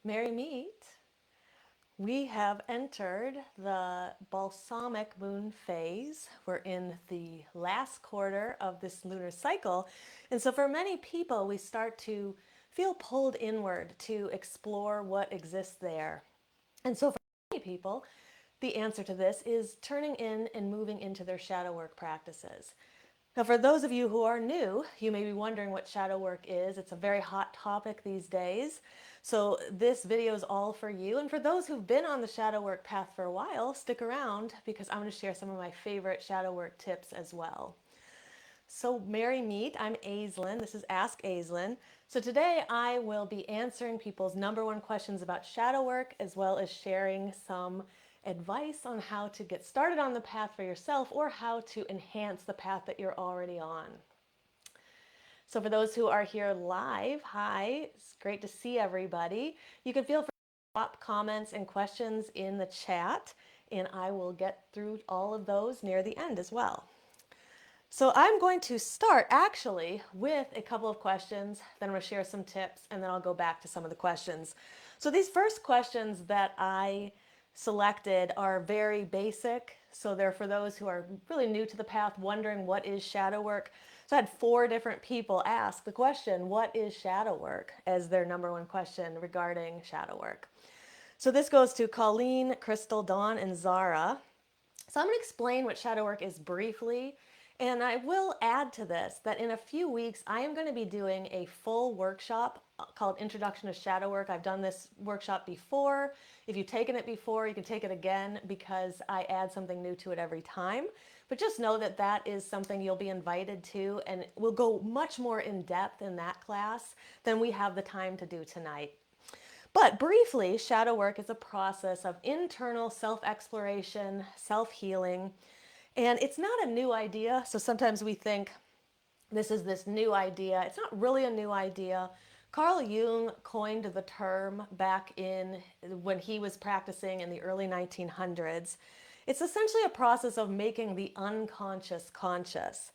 Merry Meet. We have entered the balsamic moon phase. We're in the last quarter of this lunar cycle. And so for many people, we start to feel pulled inward to explore what exists there. And so for many people, the answer to this is turning in and moving into their shadow work practices. Now, for those of you who are new, you may be wondering what shadow work is. It's a very hot topic these days. So this video is all for you. And for those who've been on the shadow work path for a while, stick around because I'm going to share some of my favorite shadow work tips as well. So Merry Meet, I'm Aislin. This is Ask Aislin. So today I will be answering people's number one questions about shadow work, as well as sharing some advice on how to get started on the path for yourself or how to enhance the path that you're already on. So for those who are here live, hi, it's great to see everybody. You can feel free to drop comments and questions in the chat, and I will get through all of those near the end as well. So I'm going to start actually with a couple of questions, then I'm going to share some tips, and then I'll go back to some of the questions. So these first questions that I selected are very basic. So they're for those who are really new to the path, wondering what is shadow work. So I had 4 different people ask the question, what is shadow work, as their number one question regarding shadow work. So this goes to Colleen, Crystal, Dawn, and Zara. So I'm going to explain what shadow work is briefly, and I will add to this that in a few weeks I am going to be doing a full workshop called Introduction to Shadow Work. I've done this workshop before. If you've taken it before, you can take it again because I add something new to it every time. But just know that that is something you'll be invited to, and we'll go much more in depth in that class than we have the time to do tonight. But briefly, shadow work is a process of internal self-exploration, self-healing, and it's not a new idea. So sometimes we think this is this new idea. It's not really a new idea. Carl Jung coined the term back in when he was practicing in the early 1900s. It's essentially a process of making the unconscious conscious.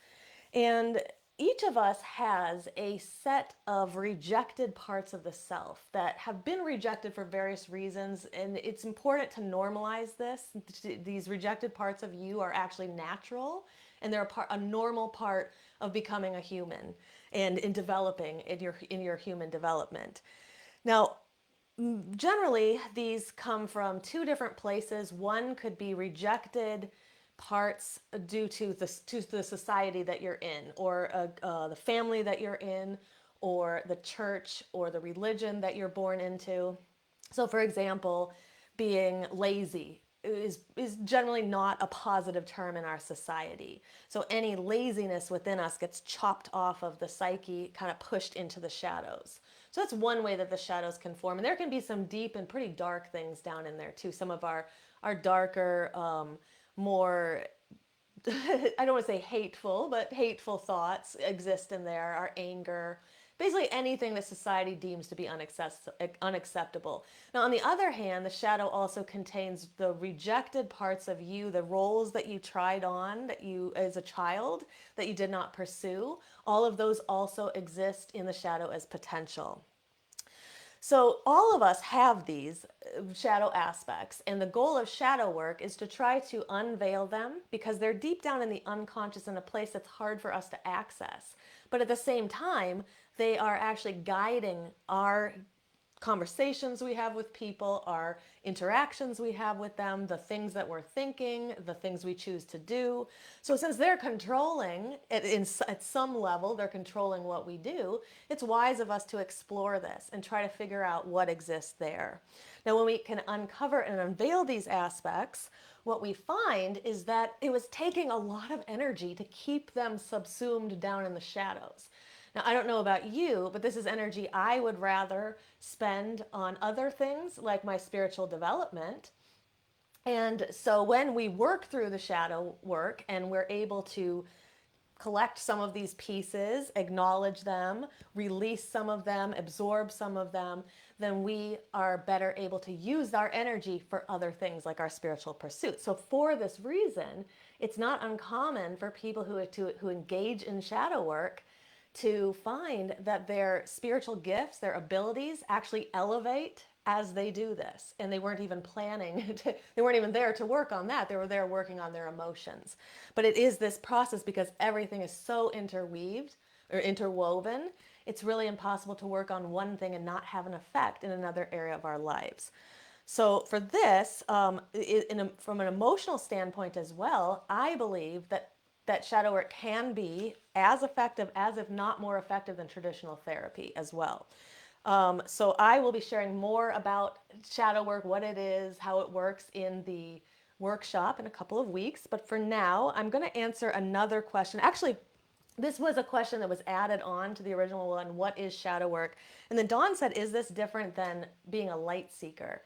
And each of us has a set of rejected parts of the self that have been rejected for various reasons. And it's important to normalize this. These rejected parts of you are actually natural, and they're a normal part of becoming a human and in developing in your human development. Now, generally, these come from 2 different places. One could be rejected parts due to the society that you're in, or the family that you're in, or the church, or the religion that you're born into. So, for example, being lazy is generally not a positive term in our society. So any laziness within us gets chopped off of the psyche, kind of pushed into the shadows. So that's one way that the shadows can form. And there can be some deep and pretty dark things down in there too. Some of our darker, more I don't want to say hateful, but hateful thoughts exist in there, our anger, basically anything that society deems to be unacceptable. Now, on the other hand, the shadow also contains the rejected parts of you, the roles that you tried on that you as a child that you did not pursue. All of those also exist in the shadow as potential. So all of us have these shadow aspects, and the goal of shadow work is to try to unveil them because they're deep down in the unconscious in a place that's hard for us to access. But at the same time, they are actually guiding our conversations we have with people, our interactions we have with them, the things that we're thinking, the things we choose to do. So since they're controlling, at some level, they're controlling what we do, it's wise of us to explore this and try to figure out what exists there. Now, when we can uncover and unveil these aspects, what we find is that it was taking a lot of energy to keep them subsumed down in the shadows. Now, I don't know about you, but this is energy I would rather spend on other things like my spiritual development. And so when we work through the shadow work and we're able to collect some of these pieces, acknowledge them, release some of them, absorb some of them, then we are better able to use our energy for other things like our spiritual pursuits. So for this reason, it's not uncommon for people who engage in shadow work to find that their spiritual gifts, their abilities actually elevate as they do this. And they weren't even planning, they weren't even there to work on that. They were there working on their emotions. But it is this process because everything is so interweaved or interwoven. It's really impossible to work on one thing and not have an effect in another area of our lives. So for this, from an emotional standpoint as well, I believe that shadow work can be as effective, as if not more effective than traditional therapy as well. So I will be sharing more about shadow work, what it is, how it works in the workshop in a couple of weeks. But for now, I'm going to answer another question. Actually, this was a question that was added on to the original one. What is shadow work? And then Dawn said, is this different than being a light seeker?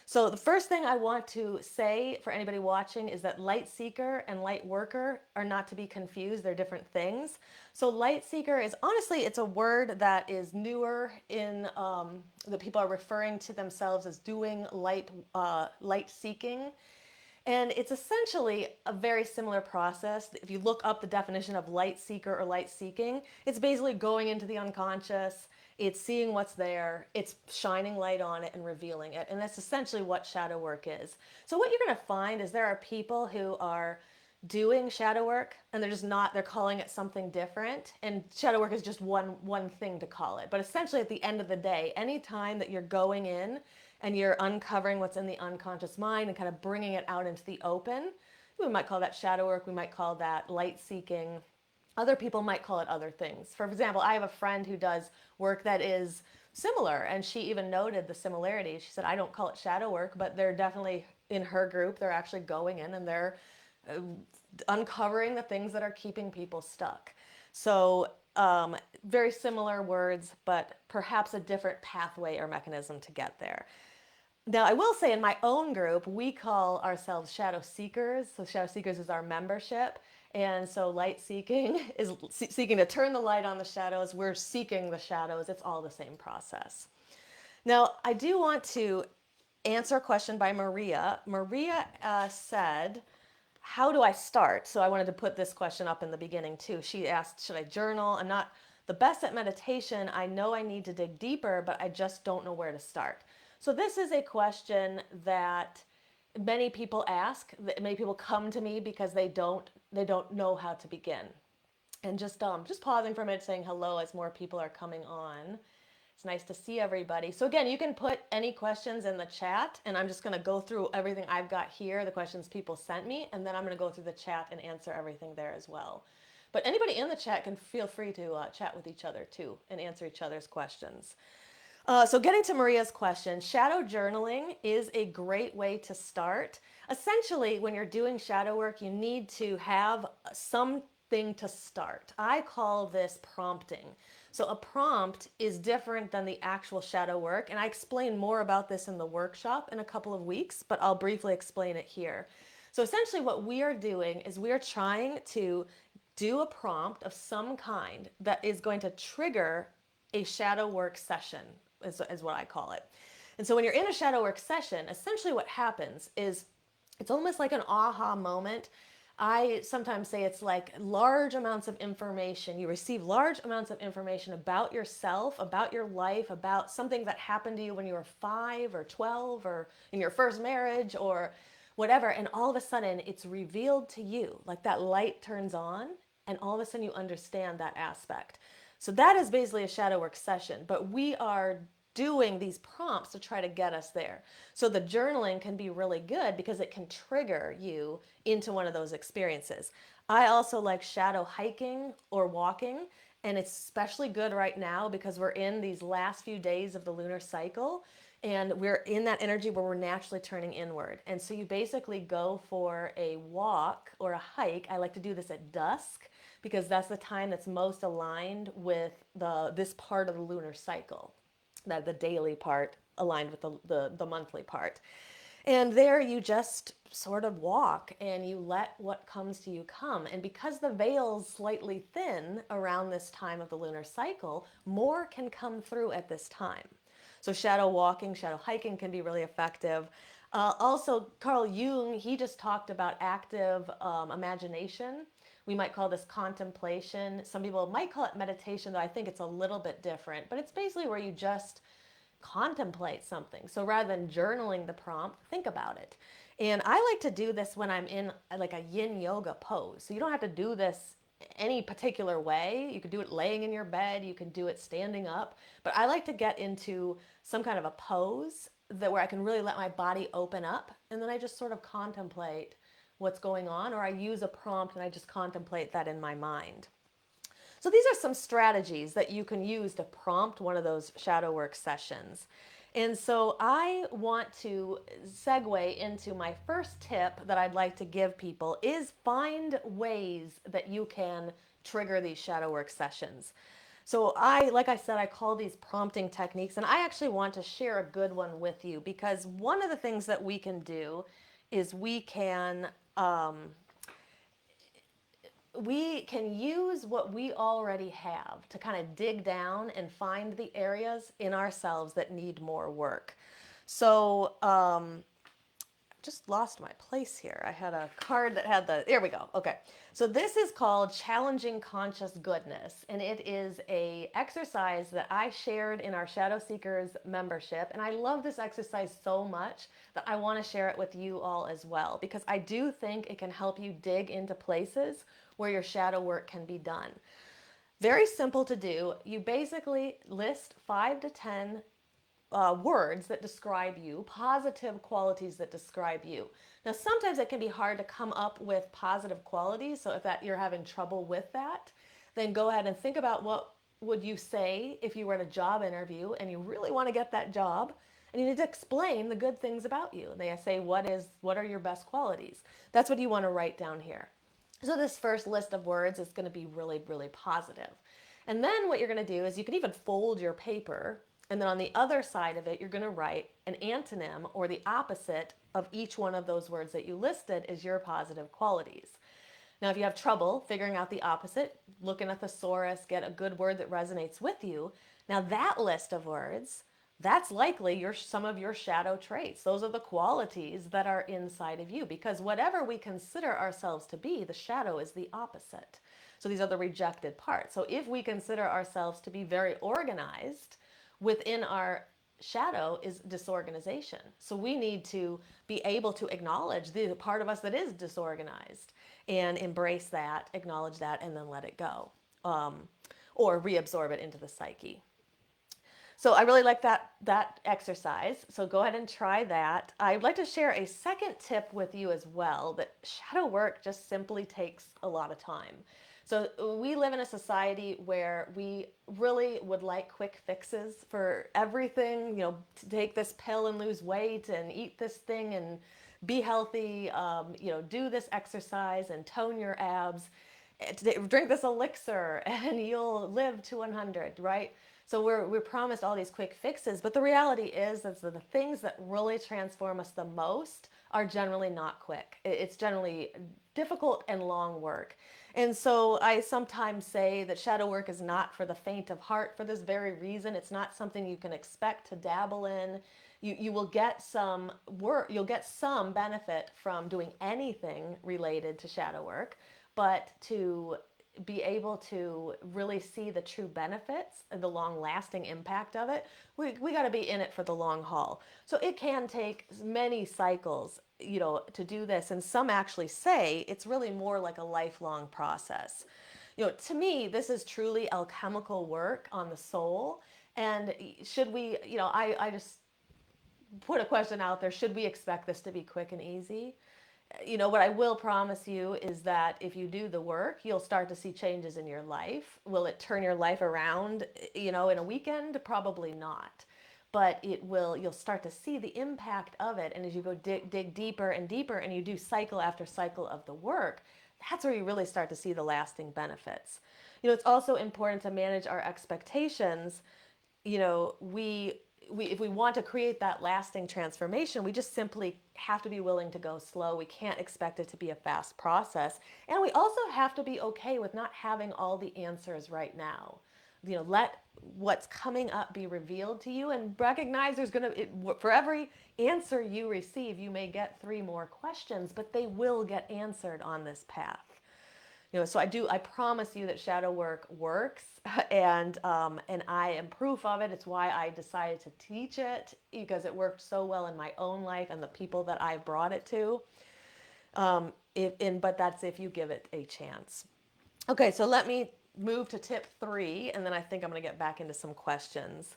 So the first thing I want to say for anybody watching is that light seeker and light worker are not to be confused. They're different things. So light seeker is honestly, it's a word that is newer in that people are referring to themselves as doing light seeking. And it's essentially a very similar process. If you look up the definition of light seeker or light seeking, it's basically going into the unconscious, it's seeing what's there, it's shining light on it and revealing it. And that's essentially what shadow work is. So what you're going to find is there are people who are doing shadow work and they're just not, they're calling it something different, and shadow work is just one thing to call it. But essentially at the end of the day, any time that you're going in and you're uncovering what's in the unconscious mind and kind of bringing it out into the open, we might call that shadow work, we might call that light seeking. Other people might call it other things. For example, I have a friend who does work that is similar, and she even noted the similarities. She said, I don't call it shadow work, but they're definitely in her group, they're actually going in and they're uncovering the things that are keeping people stuck. So very similar words, but perhaps a different pathway or mechanism to get there. Now, I will say in my own group, we call ourselves shadow seekers. So shadow seekers is our membership. And so light seeking is seeking to turn the light on the shadows. We're seeking the shadows. It's all the same process. Now, I do want to answer a question by Maria. Maria said, how do I start? So I wanted to put this question up in the beginning too. She asked, should I journal? I'm not the best at meditation. I know I need to dig deeper, but I just don't know where to start. So this is a question that many people ask. Many people come to me because they don't know how to begin. And just pausing for a minute, saying hello as more people are coming on. It's nice to see everybody. So again, you can put any questions in the chat, and I'm just going to go through everything I've got here, the questions people sent me, and then I'm going to go through the chat and answer everything there as well. But anybody in the chat can feel free to chat with each other too and answer each other's questions. So getting to Maria's question, shadow journaling is a great way to start. Essentially, when you're doing shadow work, you need to have something to start. I call this prompting. So a prompt is different than the actual shadow work, and I explain more about this in the workshop in a couple of weeks, but I'll briefly explain it here. So essentially what we are doing is we are trying to do a prompt of some kind that is going to trigger a shadow work session, is what I call it. And so when you're in a shadow work session, essentially what happens is it's almost like an aha moment. I sometimes say it's like large amounts of information. You receive large amounts of information about yourself, about your life, about something that happened to you when you were 5 or 12 or in your first marriage or whatever. And all of a sudden it's revealed to you, like that light turns on, and all of a sudden you understand that aspect. So that is basically a shadow work session, but we are doing these prompts to try to get us there. So the journaling can be really good because it can trigger you into one of those experiences. I also like shadow hiking or walking, and it's especially good right now because we're in these last few days of the lunar cycle, and we're in that energy where we're naturally turning inward. And so you basically go for a walk or a hike. I like to do this at dusk because that's the time that's most aligned with this part of the lunar cycle, that the daily part aligned with the monthly part. And there you just sort of walk and you let what comes to you come. And because the veil's slightly thin around this time of the lunar cycle, more can come through at this time. So shadow walking, shadow hiking can be really effective. Also, Carl Jung, he just talked about active imagination, We might call this contemplation. Some people might call it meditation, though I think it's a little bit different. But it's basically where you just contemplate something. So rather than journaling the prompt, think about it. And I like to do this when I'm in like a yin yoga pose. So you don't have to do this any particular way. You could do it laying in your bed, you can do it standing up, but I like to get into some kind of a pose that where I can really let my body open up, and then I just sort of contemplate what's going on, or I use a prompt and I just contemplate that in my mind. So these are some strategies that you can use to prompt one of those shadow work sessions. And so I want to segue into my first tip that I'd like to give people is find ways that you can trigger these shadow work sessions. So like I said, I call these prompting techniques, and I actually want to share a good one with you because one of the things that we can do is we can use what we already have to kind of dig down and find the areas in ourselves that need more work. So, just lost my place here. I had a card that had there we go. Okay. So this is called Challenging Conscious Goodness, and it is a exercise that I shared in our Shadow Seekers membership, and I love this exercise so much that I want to share it with you all as well because I do think it can help you dig into places where your shadow work can be done. Very simple to do. You basically list 5 to 10 words that describe you, positive qualities that describe you. Now, sometimes it can be hard to come up with positive qualities. So if you're having trouble with that, then go ahead and think about what would you say if you were at a job interview and you really want to get that job and you need to explain the good things about you. They say, what are your best qualities? That's what you want to write down here. So this first list of words is going to be really, really positive. And then what you're going to do is you can even fold your paper, and then on the other side of it, you're going to write an antonym or the opposite of each one of those words that you listed as your positive qualities. Now, if you have trouble figuring out the opposite, look in a thesaurus, get a good word that resonates with you. Now, that list of words, that's likely some of your shadow traits. Those are the qualities that are inside of you, because whatever we consider ourselves to be, the shadow is the opposite. So these are the rejected parts. So if we consider ourselves to be very organized, within our shadow is disorganization. So we need to be able to acknowledge the part of us that is disorganized and embrace that, acknowledge that, and then let it go, or reabsorb it into the psyche. So I really like that exercise. So go ahead and try that. I'd like to share a second tip with you as well, that shadow work just simply takes a lot of time. So we live in a society where we really would like quick fixes for everything, to take this pill and lose weight and eat this thing and be healthy, do this exercise and tone your abs, drink this elixir and you'll live to 100, right? So we're promised all these quick fixes, but the reality is that the things that really transform us the most are generally not quick. It's generally difficult and long work. And so I sometimes say that shadow work is not for the faint of heart for this very reason. It's not something you can expect to dabble in. You will get some work, you'll get some benefit from doing anything related to shadow work, but to be able to really see the true benefits and the long lasting impact of it, we got to be in it for the long haul. So it can take many cycles, to do this. And some actually say it's really more like a lifelong process. To me, this is truly alchemical work on the soul. And should we, I just put a question out there, should we expect this to be quick and easy? What I will promise you is that if you do the work, you'll start to see changes in your life. Will it turn your life around, in a weekend? Probably not. But you'll start to see the impact of it. And as you go dig deeper and deeper and you do cycle after cycle of the work, that's where you really start to see the lasting benefits. It's also important to manage our expectations. If we want to create that lasting transformation, we just simply have to be willing to go slow. We can't expect it to be a fast process. And we also have to be okay with not having all the answers right now. Let what's coming up be revealed to you, and recognize for every answer you receive, you may get 3 more questions, but they will get answered on this path. So I promise you that shadow work works, and I am proof of it. It's why I decided to teach it, because it worked so well in my own life and the people that I brought it to. But that's if you give it a chance. Okay, so let me move to tip 3, and then I think I'm going to get back into some questions.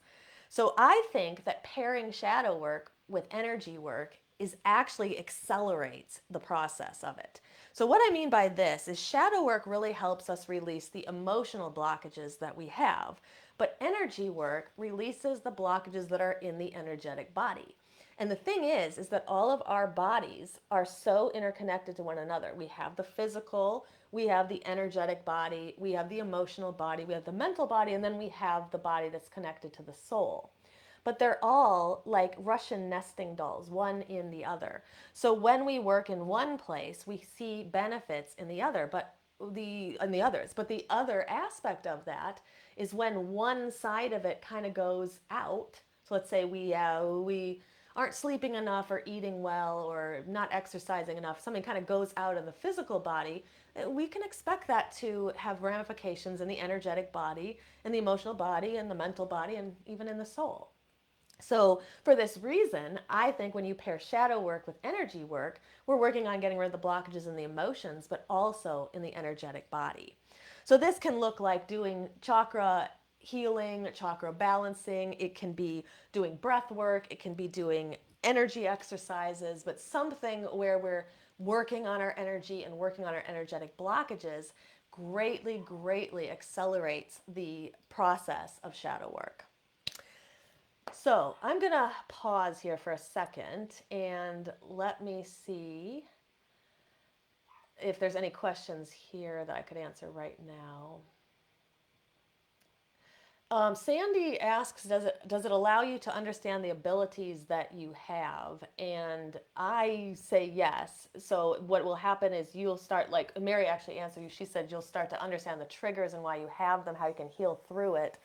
So I think that pairing shadow work with energy work is actually accelerates the process of it. So what I mean by this is shadow work really helps us release the emotional blockages that we have, but energy work releases the blockages that are in the energetic body. And the thing is that all of our bodies are so interconnected to one another. We have the physical, we have the energetic body, we have the emotional body, we have the mental body, and then we have the body that's connected to the soul. But they're all like Russian nesting dolls, one in the other. So when we work in one place, we see benefits in the other, but the others. But the other aspect of that is when one side of it kind of goes out. So let's say we aren't sleeping enough or eating well or not exercising enough, something kind of goes out of the physical body, we can expect that to have ramifications in the energetic body, in the emotional body, and the mental body, and even in the soul. So, for this reason, I think when you pair shadow work with energy work, we're working on getting rid of the blockages in the emotions, but also in the energetic body. So, this can look like doing chakra healing, chakra balancing. It can be doing breath work. It can be doing energy exercises, but something where we're working on our energy and working on our energetic blockages greatly, greatly accelerates the process of shadow work. So I'm going to pause here for a second and let me see if there's any questions here that I could answer right now. Sandy asks, does it allow you to understand the abilities that you have? And I say yes. So what will happen is you'll start, like Mary actually answered you. She said you'll start to understand the triggers and why you have them, how you can heal through it.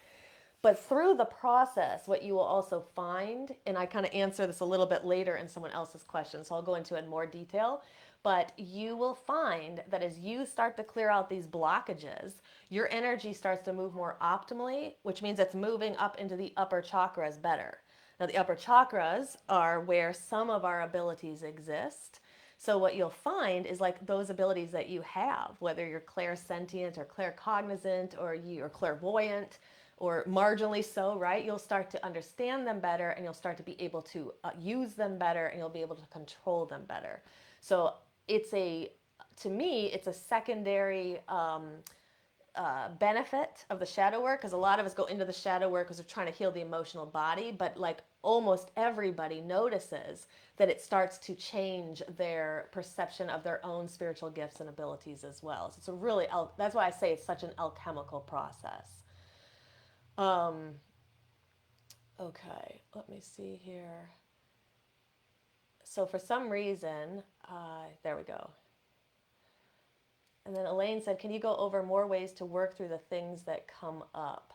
But through the process, what you will also find, and I kind of answer this a little bit later in someone else's question, so I'll go into it in more detail, but you will find that as you start to clear out these blockages, your energy starts to move more optimally, which means it's moving up into the upper chakras better. Now, the upper chakras are where some of our abilities exist. So what you'll find is like those abilities that you have, whether you're clairsentient or claircognizant or you're clairvoyant, or marginally so, right? You'll start to understand them better and you'll start to be able to use them better and you'll be able to control them better. So to me, it's a secondary benefit of the shadow work, because a lot of us go into the shadow work because we're trying to heal the emotional body, but like almost everybody notices that it starts to change their perception of their own spiritual gifts and abilities as well. So it's a really, that's why I say it's such an alchemical process. Okay, let me see here. So for some reason, there we go. And then Elaine said, can you go over more ways to work through the things that come up?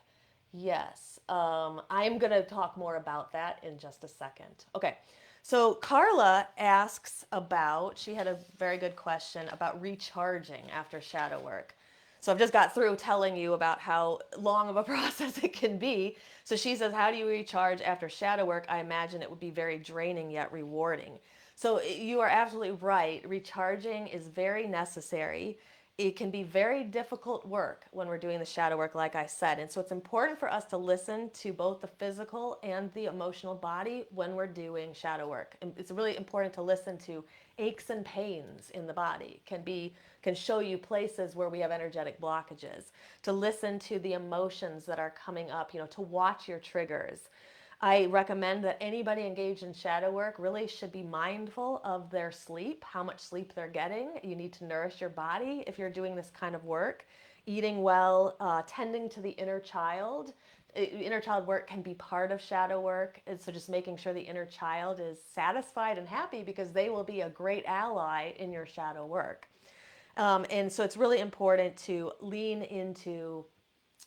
Yes, I'm going to talk more about that in just a second. Okay, so Carla asks about, she had a very good question about recharging after shadow work. So I've just got through telling you about how long of a process it can be. So she says, how do you recharge after shadow work? I imagine it would be very draining yet rewarding. So you are absolutely right. Recharging is very necessary. It can be very difficult work when we're doing the shadow work, like I said. And so it's important for us to listen to both the physical and the emotional body when we're doing shadow work. And it's really important to listen to aches and pains in the body. Can show you places where we have energetic blockages. To listen to the emotions that are coming up, to watch your triggers. I recommend that anybody engaged in shadow work really should be mindful of their sleep, how much sleep they're getting. You need to nourish your body if you're doing this kind of work. Eating well, tending to the inner child. Inner child work can be part of shadow work. And so just making sure the inner child is satisfied and happy, because they will be a great ally in your shadow work. And so it's really important to lean into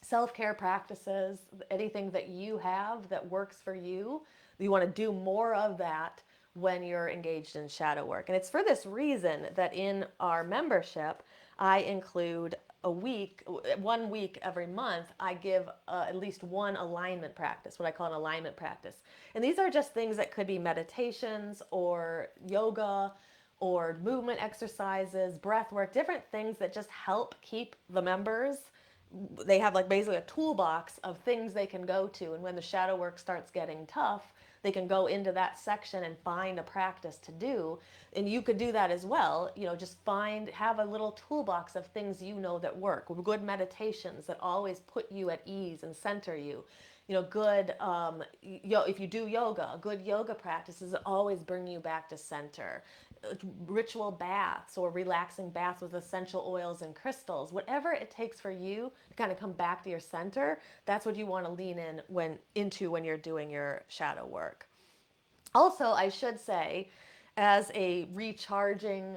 self-care practices, anything that you have that works for you. You want to do more of that when you're engaged in shadow work. And it's for this reason that in our membership, I include a week, 1 week every month, I give at least one alignment practice, what I call an alignment practice. And these are just things that could be meditations or yoga or movement exercises, breath work, different things that just help keep the members. They have like basically a toolbox of things they can go to. And when the shadow work starts getting tough, they can go into that section and find a practice to do. And you could do that as well. Just have a little toolbox of things that work. Good meditations that always put you at ease and center you. Good, if you do yoga, good yoga practices that always bring you back to center. Ritual baths or relaxing baths with essential oils and crystals, whatever it takes for you to kind of come back to your center, that's what you want to lean into when you're doing your shadow work. Also, I should say, as a recharging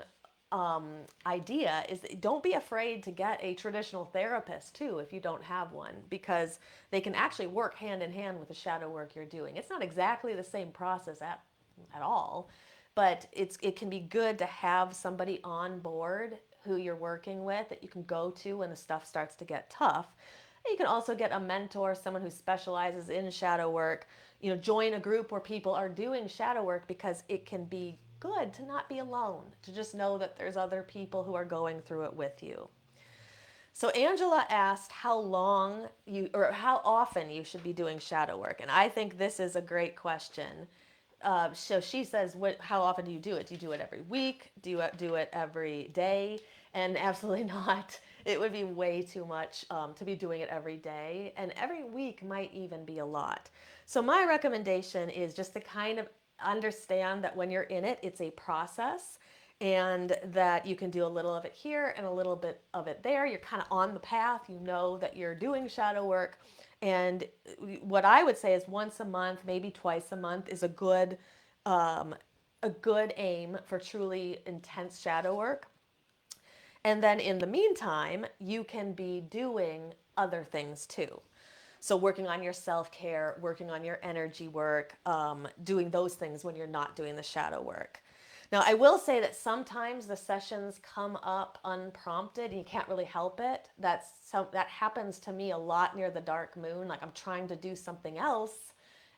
idea, is that don't be afraid to get a traditional therapist too if you don't have one, because they can actually work hand in hand with the shadow work you're doing. It's not exactly the same process at all, but it can be good to have somebody on board who you're working with that you can go to when the stuff starts to get tough. You can also get a mentor, someone who specializes in shadow work. Join a group where people are doing shadow work, because it can be good to not be alone, to just know that there's other people who are going through it with you. So Angela asked how often you should be doing shadow work, and I think this is a great question. So she says, how often do you do it? Do you do it every week? Do you do it every day? And absolutely not. It would be way too much to be doing it every day. And every week might even be a lot. So my recommendation is just to kind of understand that when you're in it, it's a process, and that you can do a little of it here and a little bit of it there. You're kind of on the path. You know that you're doing shadow work. And what I would say is once a month, maybe twice a month, is a good aim for truly intense shadow work. And then in the meantime, you can be doing other things too. So working on your self-care, working on your energy work, doing those things when you're not doing the shadow work. Now, I will say that sometimes the sessions come up unprompted and you can't really help it. That happens to me a lot near the dark moon. Like I'm trying to do something else,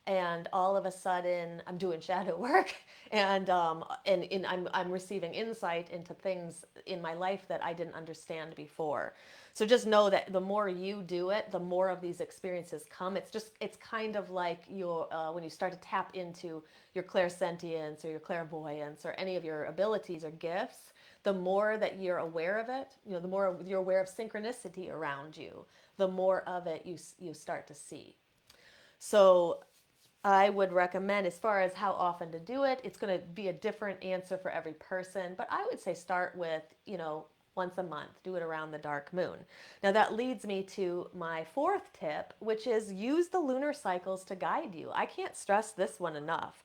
and all of a sudden I'm doing shadow work, and I'm receiving insight into things in my life that I didn't understand before. So just know that the more you do it, the more of these experiences come. It's kind of like when you start to tap into your clairsentience or your clairvoyance or any of your abilities or gifts. The more that you're aware of it, the more you're aware of synchronicity around you, the more of it you start to see. So I would recommend, as far as how often to do it, it's going to be a different answer for every person. But I would say start with, once a month, do it around the dark moon. Now that leads me to my fourth tip, which is use the lunar cycles to guide you. I can't stress this one enough.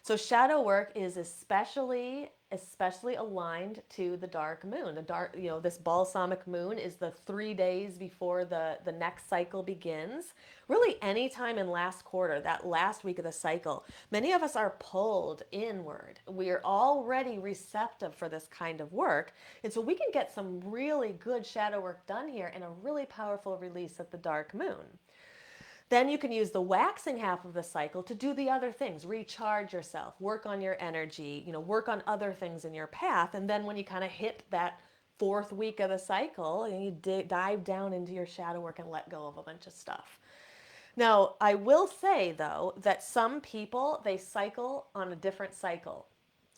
So shadow work is especially aligned to the dark moon. This balsamic moon is the 3 days before the next cycle begins. Really any time in last quarter, that last week of the cycle, many of us are pulled inward. We are already receptive for this kind of work. And so we can get some really good shadow work done here and a really powerful release at the dark moon. Then you can use the waxing half of the cycle to do the other things, recharge yourself, work on your energy, work on other things in your path. And then when you kind of hit that fourth week of the cycle, you dive down into your shadow work and let go of a bunch of stuff. Now, I will say though that some people, they cycle on a different cycle.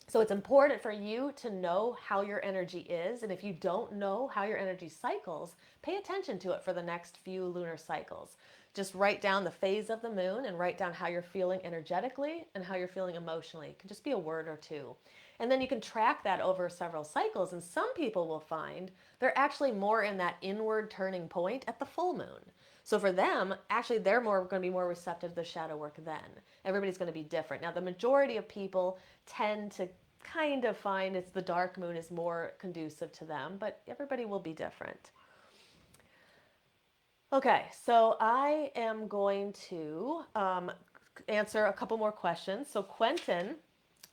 So it's important for you to know how your energy is. And if you don't know how your energy cycles, pay attention to it for the next few lunar cycles. Just write down the phase of the moon and write down how you're feeling energetically and how you're feeling emotionally. It can just be a word or two. And then you can track that over several cycles. And some people will find they're actually more in that inward turning point at the full moon. So for them, actually, they're going to be more receptive to the shadow work then. Everybody's going to be different. Now, the majority of people tend to kind of find it's the dark moon is more conducive to them, but everybody will be different. Okay, so I am going to answer a couple more questions. So Quentin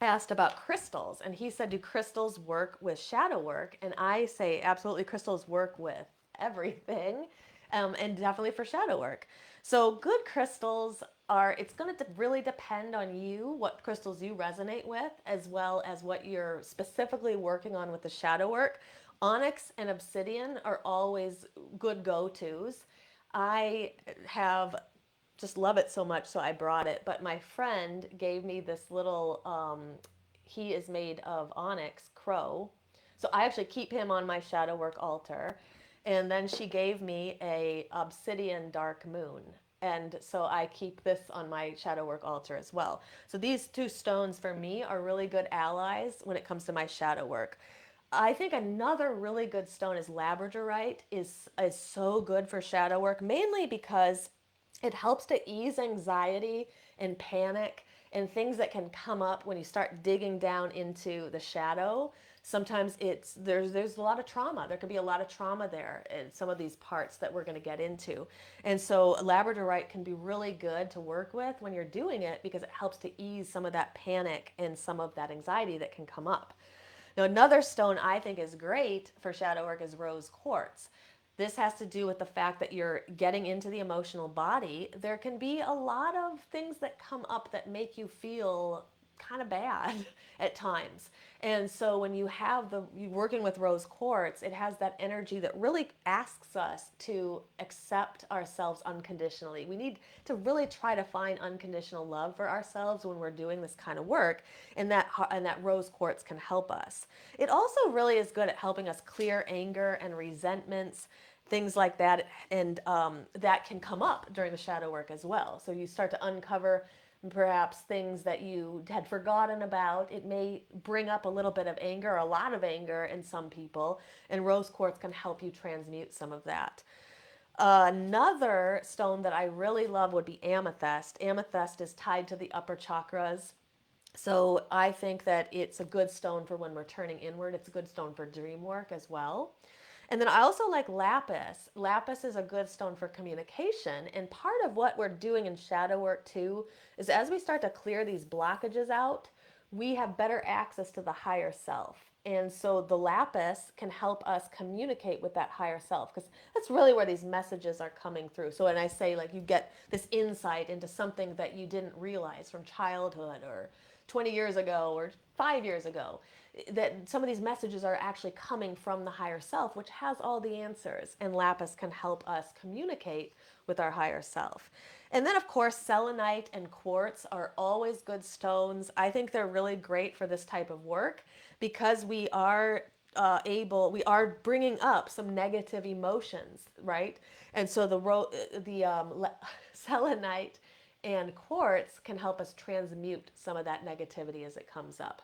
asked about crystals, and he said, do crystals work with shadow work? And I say, absolutely, crystals work with everything, and definitely for shadow work. So, good crystals are, it's going to really depend on you, what crystals you resonate with, as well as what you're specifically working on with the shadow work. Onyx and obsidian are always good go tos. I have just love it so much, so I brought it. But my friend gave me this little. He is made of onyx crow, so I actually keep him on my shadow work altar. And then she gave me a obsidian dark moon, and so I keep this on my shadow work altar as well. So these two stones for me are really good allies when it comes to my shadow work. I think another really good stone is labradorite is so good for shadow work, mainly because it helps to ease anxiety and panic and things that can come up when you start digging down into the shadow. Sometimes there's a lot of trauma. There could be a lot of trauma there in some of these parts that we're going to get into. And so labradorite can be really good to work with when you're doing it because it helps to ease some of that panic and some of that anxiety that can come up. Now, another stone I think is great for shadow work is rose quartz. This has to do with the fact that you're getting into the emotional body. There can be a lot of things that come up that make you feel kind of bad at times. And so when you working with rose quartz, it has that energy that really asks us to accept ourselves unconditionally. We need to really try to find unconditional love for ourselves when we're doing this kind of work, and that rose quartz can help us. It also really is good at helping us clear anger and resentments, things like that, and that can come up during the shadow work as well. So you start to uncover perhaps things that you had forgotten about. It may bring up a little bit of anger, or a lot of anger in some people, and rose quartz can help you transmute some of that. Another stone that I really love would be amethyst. Amethyst is tied to the upper chakras. So I think that it's a good stone for when we're turning inward. It's a good stone for dream work as well. And then I also like lapis. Lapis is a good stone for communication. And part of what we're doing in shadow work too is as we start to clear these blockages out, we have better access to the higher self. And so the lapis can help us communicate with that higher self, because that's really where these messages are coming through. So when I say like you get this insight into something that you didn't realize from childhood or 20 years ago or 5 years ago, that some of these messages are actually coming from the higher self, which has all the answers. And lapis can help us communicate with our higher self. And then, of course, selenite and quartz are always good stones. I think they're really great for this type of work because we are bringing up some negative emotions, right? And so selenite and quartz can help us transmute some of that negativity as it comes up.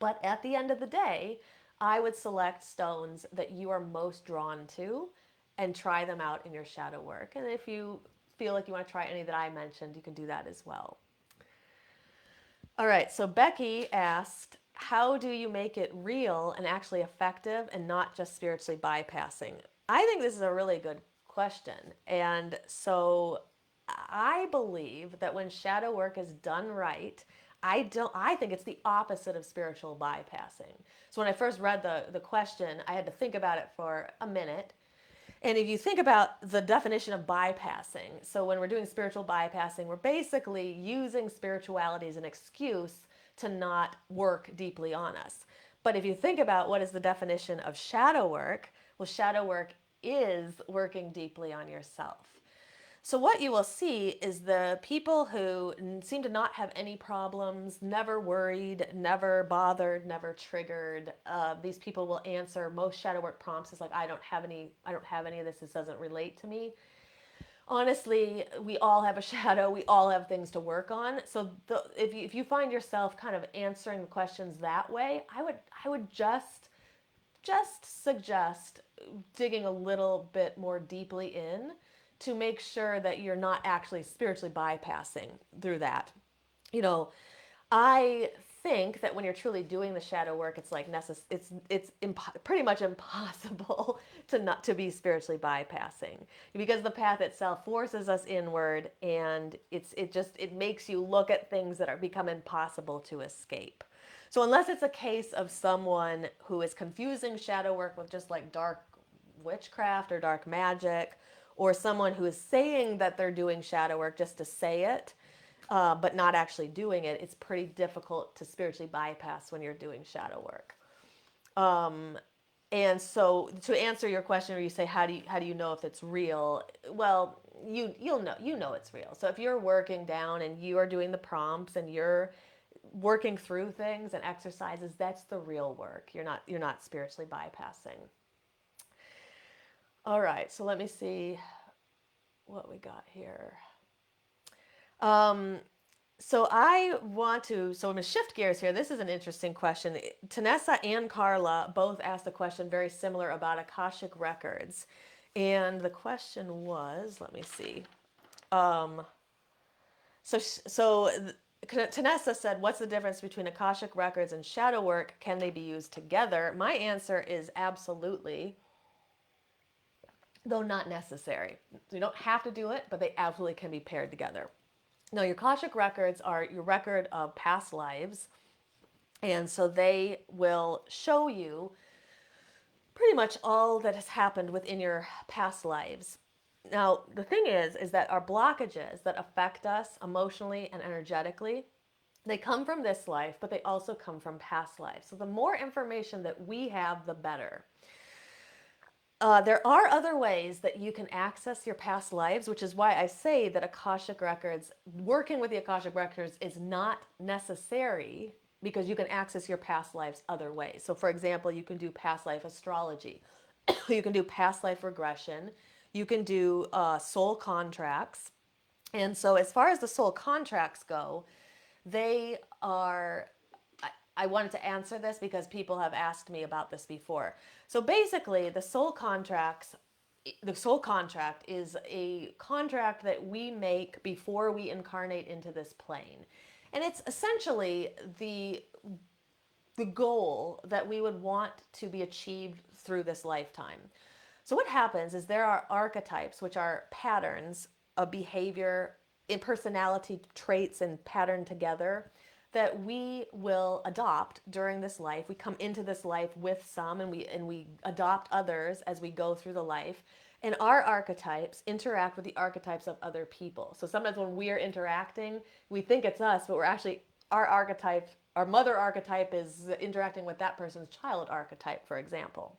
But at the end of the day, I would select stones that you are most drawn to and try them out in your shadow work. And if you feel like you want to try any that I mentioned, you can do that as well. All right, so Becky asked, how do you make it real and actually effective and not just spiritually bypassing? I think this is a really good question. And so I believe that when shadow work is done right, I think it's the opposite of spiritual bypassing. So when I first read the question, I had to think about it for a minute. And if you think about the definition of bypassing, so when we're doing spiritual bypassing, we're basically using spirituality as an excuse to not work deeply on us. But if you think about what is the definition of shadow work, well, shadow work is working deeply on yourself. So, what you will see is the people who seem to not have any problems, never worried, never bothered, never triggered. These people will answer most shadow work prompts is like, I don't have any of this. This doesn't relate to me. Honestly, we all have a shadow. We all have things to work on. So, if you find yourself kind of answering the questions that way, I would just suggest digging a little bit more deeply in to make sure that you're not actually spiritually bypassing through that. You know, I think that when you're truly doing the shadow work, it's like pretty much impossible to not to be spiritually bypassing, because the path itself forces us inward, and it makes you look at things that are become impossible to escape. So unless it's a case of someone who is confusing shadow work with just like dark witchcraft or dark magic, or someone who is saying that they're doing shadow work just to say it, but not actually doing it, it's pretty difficult to spiritually bypass when you're doing shadow work. And so, to answer your question, where you say how do you know if it's real? Well, you'll know it's real. So if you're working down and you are doing the prompts and you're working through things and exercises, that's the real work. You're not spiritually bypassing. All right, so let me see what we got here. Um, So I'm going to shift gears here. This is an interesting question. Tanessa and Carla both asked a question very similar about Akashic records. And the question was, let me see. Um, so Tanessa said, what's the difference between Akashic records and shadow work? Can they be used together? My answer is absolutely, though not necessary. You don't have to do it, but they absolutely can be paired together. No, your Akashic records are your record of past lives. And so they will show you pretty much all that has happened within your past lives. Now, the thing is that our blockages that affect us emotionally and energetically, they come from this life, but they also come from past lives. So the more information that we have, the better. There are other ways that you can access your past lives, which is why I say that Akashic Records, working with the Akashic Records is not necessary, because you can access your past lives other ways. So, for example, you can do past life astrology, you can do past life regression, you can do soul contracts. And so, as far as the soul contracts go, they are I wanted to answer this because people have asked me about this before. So basically, the soul contract is a contract that we make before we incarnate into this plane. And it's essentially the goal that we would want to be achieved through this lifetime. So what happens is there are archetypes, which are patterns of behavior, in personality traits and pattern together, that we will adopt during this life. We come into this life with some, and we adopt others as we go through the life. And our archetypes interact with the archetypes of other people. So sometimes when we're interacting, we think it's us, but we're actually our archetype, our mother archetype is interacting with that person's child archetype, for example.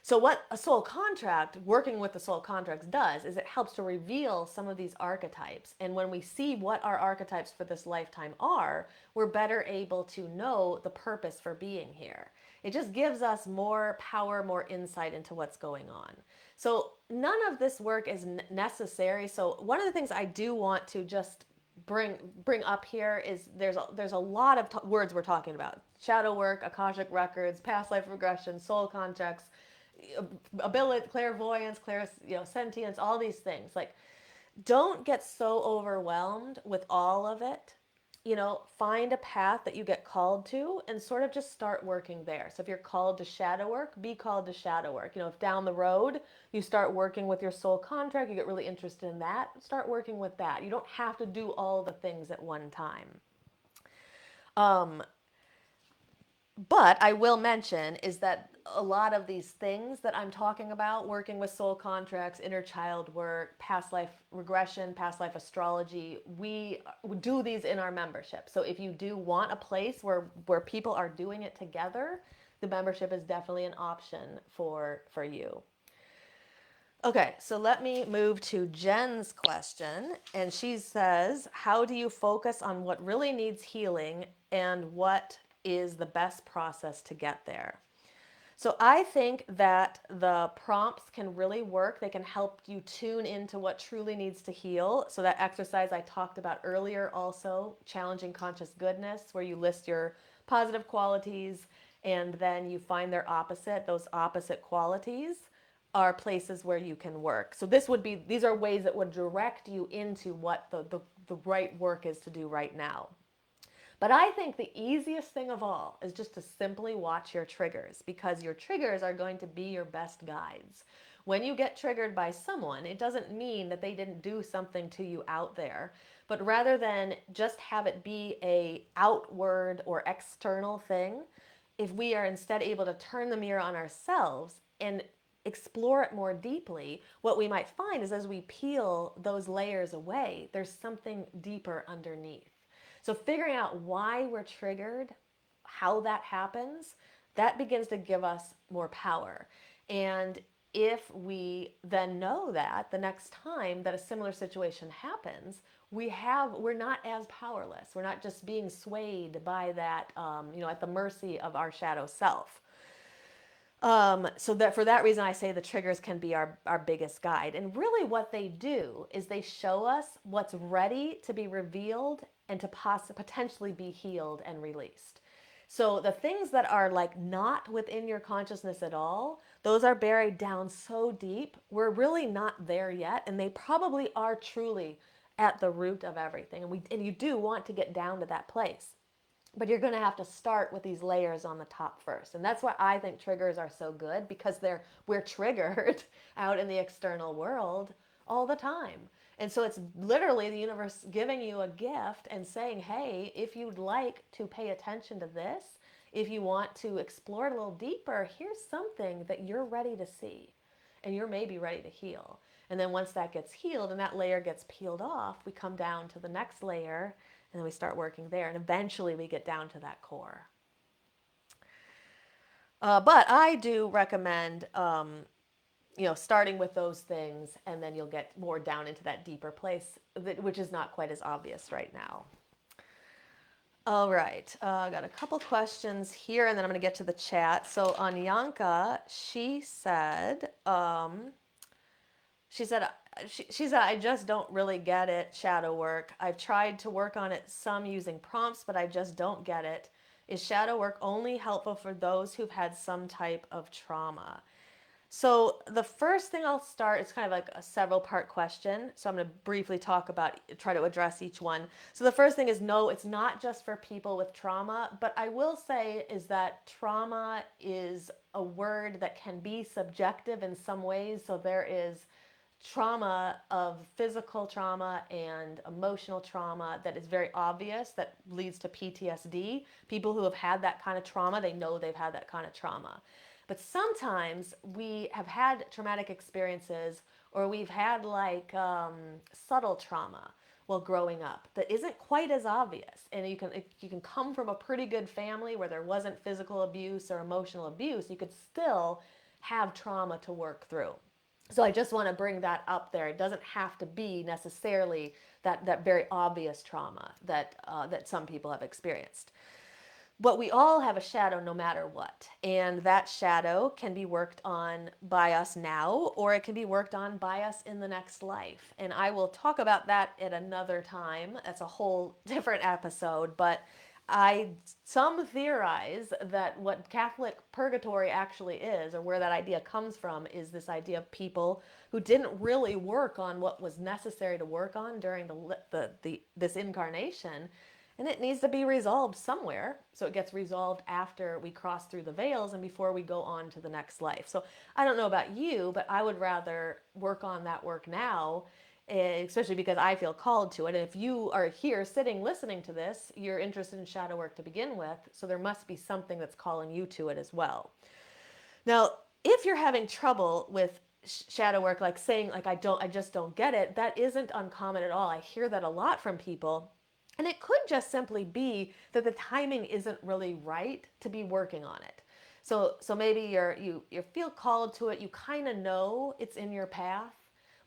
So what a soul contract, working with the soul contracts, does is it helps to reveal some of these archetypes. And when we see what our archetypes for this lifetime are, we're better able to know the purpose for being here. It just gives us more power, more insight into what's going on. So none of this work is necessary. So one of the things I do want to just bring up here is there's a lot of words we're talking about: shadow work, Akashic records, past life regression, soul contracts, ability, clairvoyance, sentience, all these things. Like, don't get so overwhelmed with all of it. Find a path that you get called to and sort of just start working there. So if you're called to shadow work, be called to shadow work. If down the road you start working with your soul contract, you get really interested in that, start working with that. You don't have to do all the things at one time. But I will mention is that a lot of these things that I'm talking about, working with soul contracts, inner child work, past life regression, past life astrology, we do these in our membership. So if you do want a place where people are doing it together, the membership is definitely an option for you. Okay, so let me move to Jen's question. And she says, how do you focus on what really needs healing, and what is the best process to get there? So I think that the prompts can really work. They can help you tune into what truly needs to heal. So that exercise I talked about earlier, also challenging conscious goodness, where you list your positive qualities and then you find their opposite. Those opposite qualities are places where you can work. So these are ways that would direct you into what the right work is to do right now. But I think the easiest thing of all is just to simply watch your triggers, because your triggers are going to be your best guides. When you get triggered by someone, it doesn't mean that they didn't do something to you out there, but rather than just have it be a outward or external thing, if we are instead able to turn the mirror on ourselves and explore it more deeply, what we might find is as we peel those layers away, there's something deeper underneath. So figuring out why we're triggered, how that happens, that begins to give us more power. And if we then know that the next time that a similar situation happens, we're not as powerless. We're not just being swayed by that, at the mercy of our shadow self. So that for that reason, I say the triggers can be our biggest guide. And really what they do is they show us what's ready to be revealed and to potentially be healed and released. So the things that are like not within your consciousness at all, those are buried down so deep, we're really not there yet. And they probably are truly at the root of everything. And you do want to get down to that place. But you're going to have to start with these layers on the top first. And that's why I think triggers are so good, because we're triggered out in the external world all the time. And so it's literally the universe giving you a gift and saying, hey, if you'd like to pay attention to this, if you want to explore it a little deeper, here's something that you're ready to see and you're maybe ready to heal. And then once that gets healed and that layer gets peeled off, we come down to the next layer and then we start working there. And eventually we get down to that core. But I do recommend, starting with those things, and then you'll get more down into that deeper place, which is not quite as obvious right now. All right, I got a couple questions here, and then I'm going to get to the chat. So Anyanka, she said, she said, she said, I just don't really get it, shadow work. I've tried to work on it some using prompts, but I just don't get it. Is shadow work only helpful for those who've had some type of trauma? So the first thing I'll start, it's kind of like a several part question. So I'm going to briefly try to address each one. So the first thing is, no, it's not just for people with trauma, but I will say is that trauma is a word that can be subjective in some ways. So there is trauma of physical trauma and emotional trauma that is very obvious, that leads to PTSD. People who have had that kind of trauma, they know they've had that kind of trauma. But sometimes we have had traumatic experiences, or we've had subtle trauma while growing up that isn't quite as obvious. And you can come from a pretty good family where there wasn't physical abuse or emotional abuse. You could still have trauma to work through. So I just want to bring that up there. It doesn't have to be necessarily that very obvious trauma that some people have experienced. But we all have a shadow no matter what. And that shadow can be worked on by us now, or it can be worked on by us in the next life. And I will talk about that at another time. That's a whole different episode. But some theorize that what Catholic purgatory actually is, or where that idea comes from, is this idea of people who didn't really work on what was necessary to work on during this incarnation. And it needs to be resolved somewhere. So it gets resolved after we cross through the veils and before we go on to the next life. So I don't know about you, but I would rather work on that work now, especially because I feel called to it. And if you are here sitting listening to this, you're interested in shadow work to begin with. So there must be something that's calling you to it as well. Now, if you're having trouble with shadow work, like saying I just don't get it, that isn't uncommon at all. I hear that a lot from people. And it could just simply be that the timing isn't really right to be working on it. So maybe you feel called to it. You kind of know it's in your path.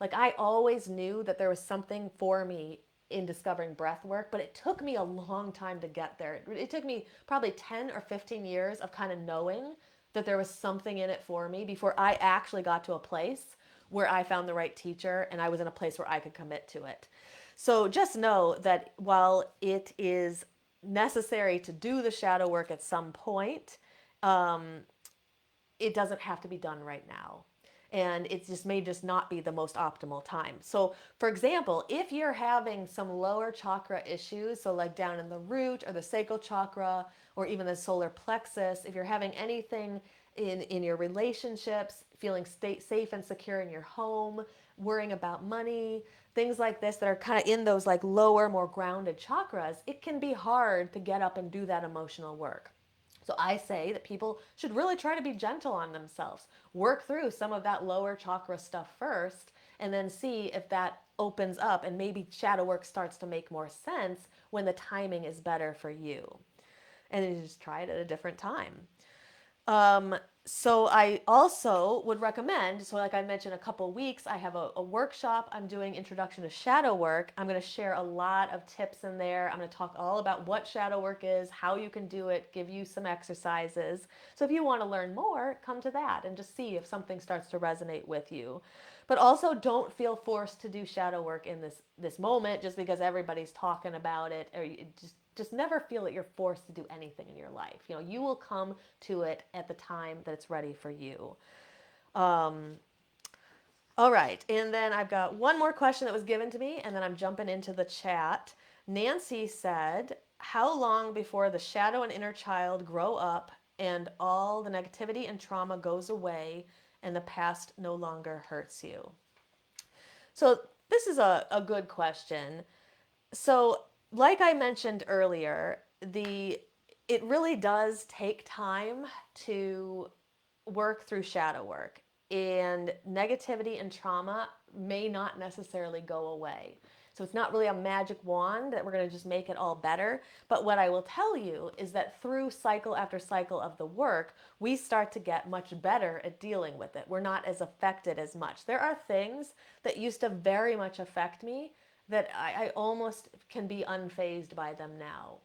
Like I always knew that there was something for me in discovering breath work, but it took me a long time to get there. It took me probably 10 or 15 years of kind of knowing that there was something in it for me before I actually got to a place where I found the right teacher and I was in a place where I could commit to it. So just know that while it is necessary to do the shadow work at some point, it doesn't have to be done right now. and it just may just not be the most optimal time. So for example, if you're having some lower chakra issues, so like down in the root or the sacral chakra or even the solar plexus, if you're having anything in your relationships, feeling safe and secure in your home, worrying about money, things like this that are kind of in those like lower, more grounded chakras, it can be hard to get up and do that emotional work. So I say that people should really try to be gentle on themselves. Work through some of that lower chakra stuff first and then see if that opens up and maybe shadow work starts to make more sense when the timing is better for you. And then you just try it at a different time. Um, so I also would recommend, so like I mentioned a couple weeks, I have a workshop I'm doing, Introduction to Shadow Work. I'm going to share a lot of tips in there. I'm going to talk all about what shadow work is, how you can do it, give you some exercises. So if you want to learn more, come to that and just see if something starts to resonate with you. But also don't feel forced to do shadow work in this moment just because everybody's talking about it, or you just never feel that you're forced to do anything in your life. You know, you will come to it at the time that it's ready for you. Um, all right, and then I've got one more question that was given to me, and then I'm jumping into the chat. Nancy said, how long before the shadow and inner child grow up and all the negativity and trauma goes away and the past no longer hurts you? So this is a good question. So, like I mentioned earlier, it really does take time to work through shadow work, and negativity and trauma may not necessarily go away. So it's not really a magic wand that we're going to just make it all better. But what I will tell you is that through cycle after cycle of the work, we start to get much better at dealing with it. We're not as affected as much. There are things that used to very much affect me that I almost can be unfazed by them now.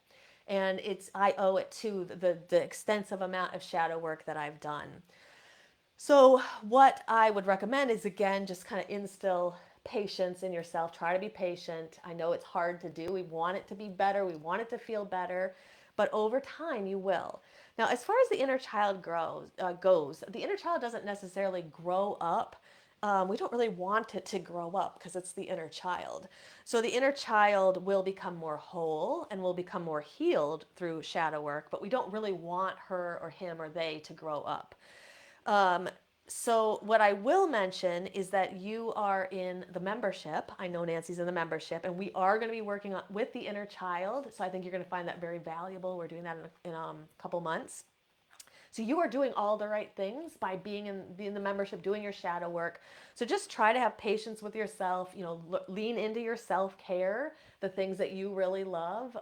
And I owe it to the extensive amount of shadow work that I've done. So, what I would recommend is again, just kind of instill patience in yourself. Try to be patient. I know it's hard to do. We want it to be better, we want it to feel better, but over time you will. Now, as far as the inner child goes, the inner child doesn't necessarily grow up. We don't really want it to grow up because it's the inner child. So the inner child will become more whole and will become more healed through shadow work, but we don't really want her or him or they to grow up. Um, so what I will mention is that you are in the membership. I know Nancy's in the membership, and we are going to be working with the inner child. So I think you're going to find that very valuable. We're doing that in a couple months. So you are doing all the right things by being in the membership, doing your shadow work. So just try to have patience with yourself. You know, lean into your self-care, the things that you really love.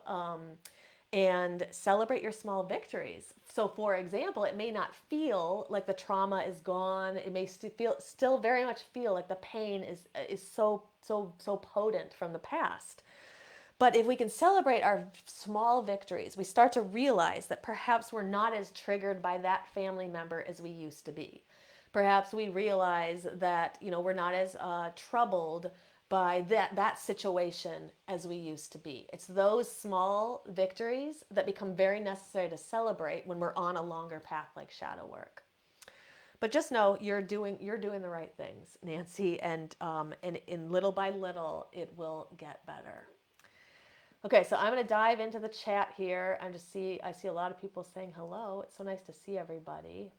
And celebrate your small victories. So, for example, it may not feel like the trauma is gone. It may still very much feel like the pain is so potent from the past. But if we can celebrate our small victories, we start to realize that perhaps we're not as triggered by that family member as we used to be. Perhaps we realize that we're not as troubled by that situation as we used to be. It's those small victories that become very necessary to celebrate when we're on a longer path like shadow work. But just know you're doing the right things, Nancy, and in little by little it will get better. Okay, so I'm going to dive into the chat here. I see a lot of people saying hello. It's so nice to see everybody.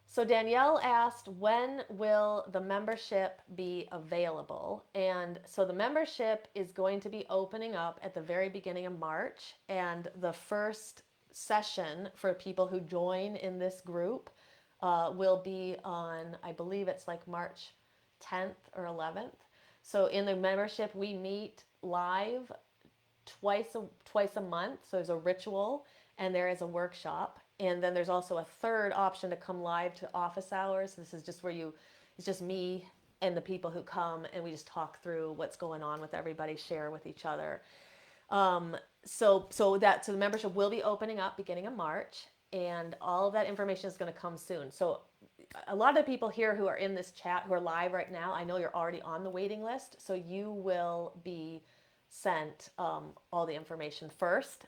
So Danielle asked, when will the membership be available? And so the membership is going to be opening up at the very beginning of March. And the first session for people who join in this group will be on, I believe it's like March 10th or 11th. So in the membership, we meet live twice a month. So there's a ritual and there is a workshop. And then there's also a third option to come live to office hours. This is just it's just me and the people who come, and we just talk through what's going on with everybody, share with each other. So the membership will be opening up beginning of March, and all of that information is going to come soon. So a lot of the people here who are in this chat who are live right now, I know you're already on the waiting list, so you will be sent all the information first.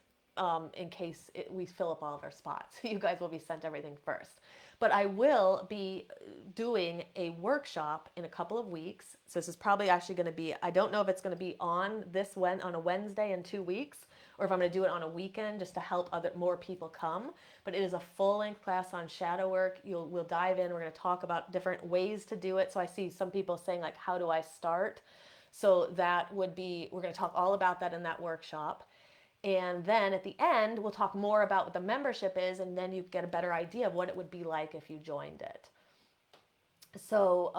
In case we fill up all of our spots. You guys will be sent everything first. But I will be doing a workshop in a couple of weeks. So this is probably actually going to be, I don't know if it's going to be on on a Wednesday in 2 weeks, or if I'm going to do it on a weekend just to help more people come. But it is a full-length class on shadow work. We'll dive in. We're going to talk about different ways to do it. So I see some people saying like, how do I start? So that would be, we're going to talk all about that in that workshop. And then at the end, we'll talk more about what the membership is, and then you get a better idea of what it would be like if you joined it. So,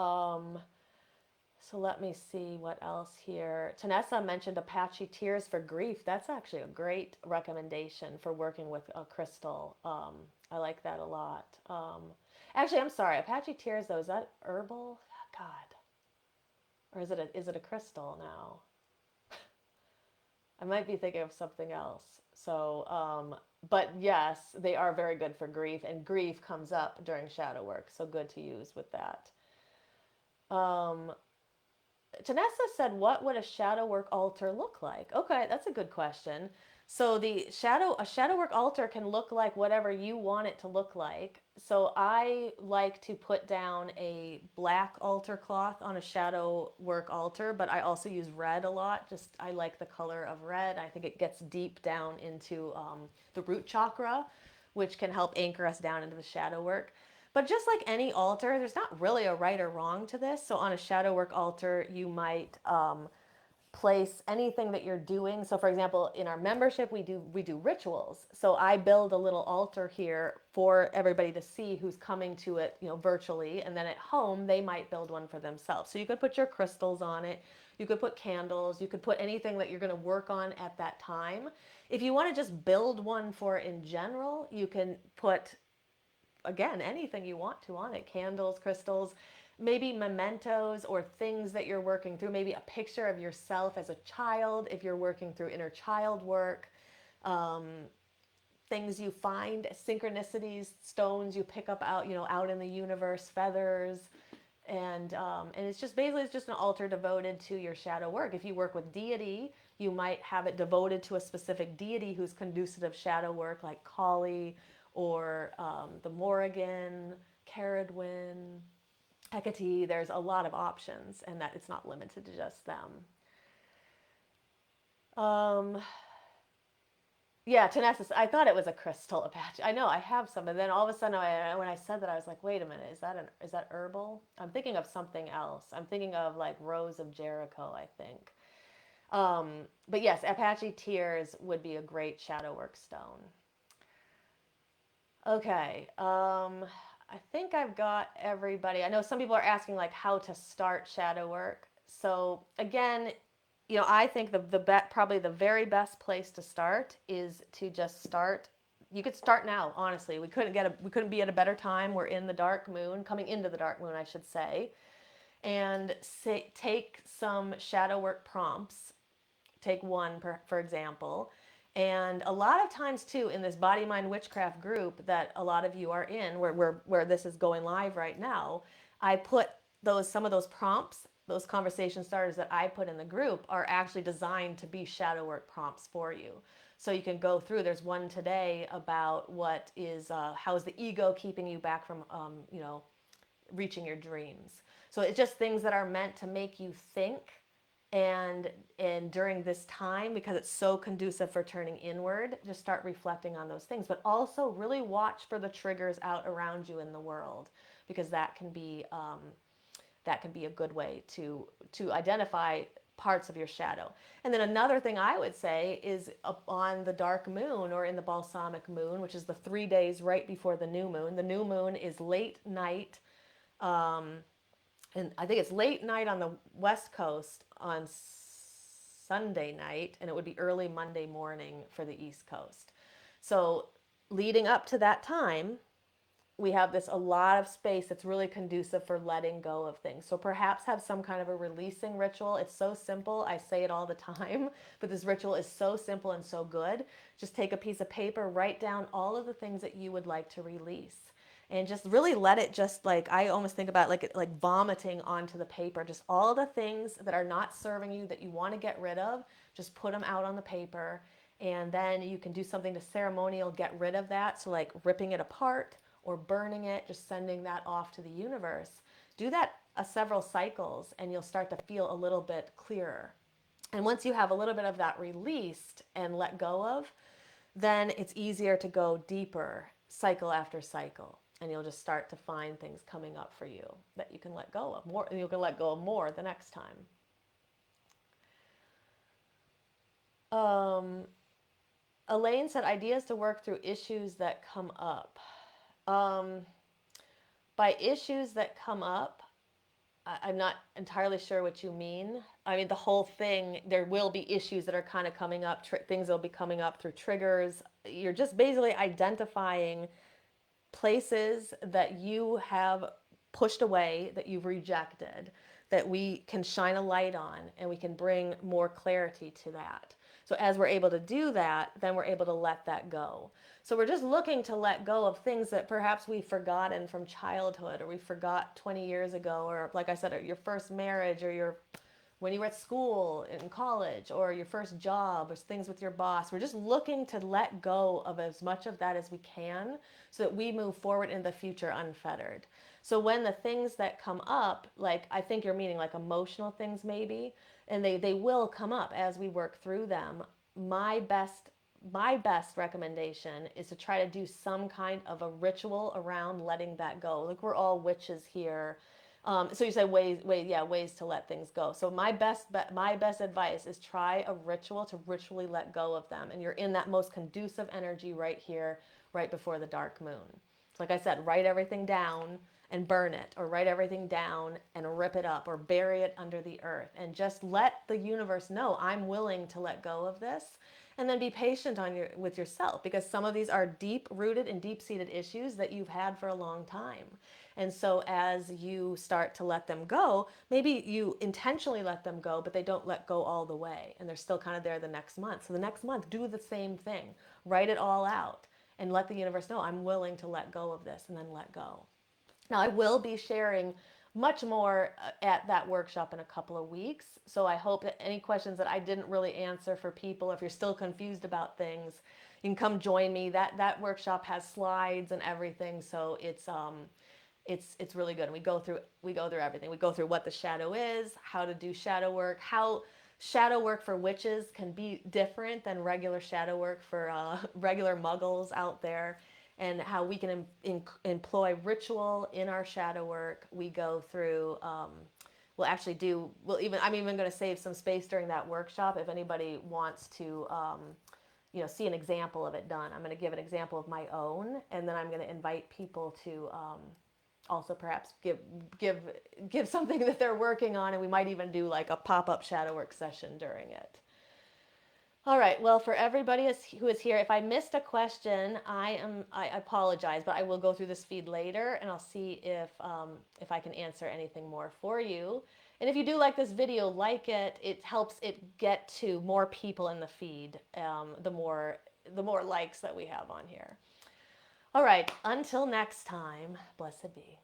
so let me see what else here. Tanessa mentioned Apache Tears for Grief. That's actually a great recommendation for working with a crystal. I like that a lot. Actually, I'm sorry. Apache Tears, though, is that herbal? God. Or is it a crystal now? I might be thinking of something else. So, but yes, they are very good for grief, and grief comes up during shadow work. So good to use with that. Janessa said, what would a shadow work altar look like? Okay, that's a good question. So a shadow work altar can look like whatever you want it to look like. So I like to put down a black altar cloth on a shadow work altar, but I also use red a lot. Just I like the color of red. I think it gets deep down into the root chakra, which can help anchor us down into the shadow work. But just like any altar, there's not really a right or wrong to this. So on a shadow work altar, you might place anything that you're doing. So for example, in our membership, we do rituals. So I build a little altar here for everybody to see who's coming to it, virtually. And then at home, they might build one for themselves. So you could put your crystals on it. You could put candles. You could put anything that you're going to work on at that time. If you want to just build one for in general, you can put, again, anything you want to on it: candles, crystals, maybe mementos or things that you're working through, maybe a picture of yourself as a child if you're working through inner child work, things you find, synchronicities, stones you pick up out in the universe, feathers. And it's just basically an altar devoted to your shadow work. If you work with deity, you might have it devoted to a specific deity who's conducive of shadow work, like Kali, or the Morrigan, Caradwyn, Hecate. There's a lot of options, and that it's not limited to just them. Yeah, Tanessus, I thought it was a crystal Apache. I know, I have some, and then all of a sudden, when I said that, I was like, wait a minute, is that herbal? I'm thinking of something else. I'm thinking of like Rose of Jericho, I think. But yes, Apache Tears would be a great shadow work stone. Okay. I think I've got everybody. I know some people are asking like how to start shadow work. So again, I think probably the very best place to start is to just start. You could start now, honestly. We couldn't be at a better time. We're in the dark moon, coming into the dark moon, I should say. And take some shadow work prompts. Take one, for example. And a lot of times too, in this Body Mind Witchcraft group that a lot of you are in, where this is going live right now, I put some of those prompts, those conversation starters that I put in the group are actually designed to be shadow work prompts for you. So you can go through. There's one today about how is the ego keeping you back from reaching your dreams. So it's just things that are meant to make you think, and during this time, because it's so conducive for turning inward, just start reflecting on those things, but also really watch for the triggers out around you in the world, because that can be a good way to identify parts of your shadow. And then another thing I would say is on the dark moon, or in the balsamic moon, which is the 3 days right before the new moon. The new moon is late night, and I think it's late night on the West Coast on Sunday night, and it would be early Monday morning for the East Coast. So leading up to that time, we have a lot of space that's really conducive for letting go of things. So perhaps have some kind of a releasing ritual. It's so simple. I say it all the time, but this ritual is so simple and so good. Just take a piece of paper, write down all of the things that you would like to release, and just really let it, just like, I almost think about like vomiting onto the paper, just all the things that are not serving you, that you want to get rid of, just put them out on the paper. And then you can do something to ceremonial get rid of that. So like ripping it apart, or burning it, just sending that off to the universe. Do that several cycles and you'll start to feel a little bit clearer. And once you have a little bit of that released and let go of, then it's easier to go deeper cycle after cycle. And you'll just start to find things coming up for you that you can let go of more, and you can let go of more the next time. Elaine said ideas to work through issues that come up. By issues that come up, I'm not entirely sure what you mean. I mean, the whole thing, there will be issues that are kind of coming up, things that will be coming up through triggers. You're just basically identifying places that you have pushed away, that you've rejected, that we can shine a light on and we can bring more clarity to that. So as we're able to do that, then we're able to let that go. So we're just looking to let go of things that perhaps we've forgotten from childhood, or we forgot 20 years ago, or like I said, your first marriage, or when you were at school, in college, or your first job, or things with your boss. We're just looking to let go of as much of that as we can so that we move forward in the future unfettered. So when the things that come up, like I think you're meaning like emotional things maybe, and they will come up as we work through them, my best recommendation is to try to do some kind of a ritual around letting that go. Like, we're all witches here. So you say ways to let things go. So my best advice is try a ritual to ritually let go of them, and you're in that most conducive energy right here, right before the dark moon. So like I said, write everything down and burn it, or write everything down and rip it up, or bury it under the earth, and just let the universe know, I'm willing to let go of this. And then be patient with yourself, because some of these are deep rooted and deep seated issues that you've had for a long time. And so as you start to let them go, maybe you intentionally let them go, but they don't let go all the way, and they're still kind of there the next month. So the next month, do the same thing. Write it all out and let the universe know, I'm willing to let go of this, and then let go. Now, I will be sharing much more at that workshop in a couple of weeks. So I hope that any questions that I didn't really answer for people, if you're still confused about things, you can come join me. That workshop has slides and everything, so it's really good. And we go through everything. We go through what the shadow is, how to do shadow work, how shadow work for witches can be different than regular shadow work for regular muggles out there, and how we can employ ritual in our shadow work. We go through, I'm even going to save some space during that workshop if anybody wants to, see an example of it done. I'm going to give an example of my own, and then I'm going to invite people to also perhaps give something that they're working on, and we might even do like a pop-up shadow work session during it. All right, well, for everybody who is here, if I missed a question, I apologize, but I will go through this feed later, and I'll see if I can answer anything more for you. And if you do like this video, like it. It helps it get to more people in the feed, the more likes that we have on here. All right, until next time, blessed be.